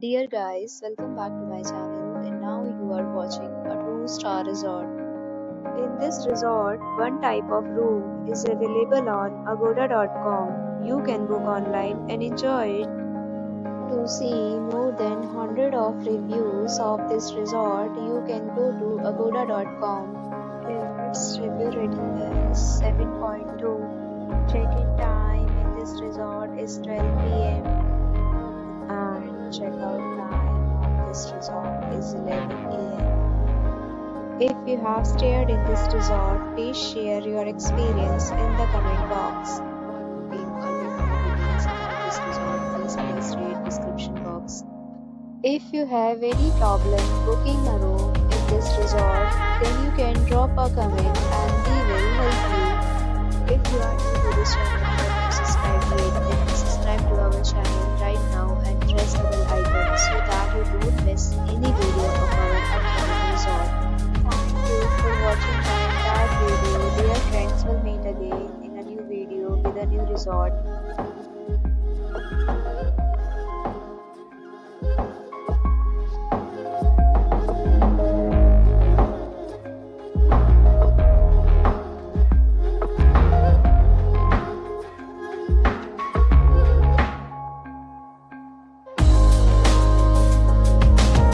Dear guys, welcome back to my channel and now you are watching a 2-star resort. In this resort, one type of room is available on agoda.com. You can book online and enjoy it. To see more than 100 of reviews of this resort, you can go to agoda.com. Its review rating is 7.2. Check-in time in this resort is 12 p.m. and check-out time of this resort is 11 a.m. If you have stayed in this resort, please share your experience in the comment box. For booking or review details about this resort, please read description box. If you have any problem booking a room in this resort, then you can drop a comment and we will help you. If you are new to this channel or not subscribed yet, then subscribe to our channel right now and press the bell icon so that you don't miss any video of our upcoming resort. Thank you for watching my entire video. Dear friends, will meet again in a new video with a new resort.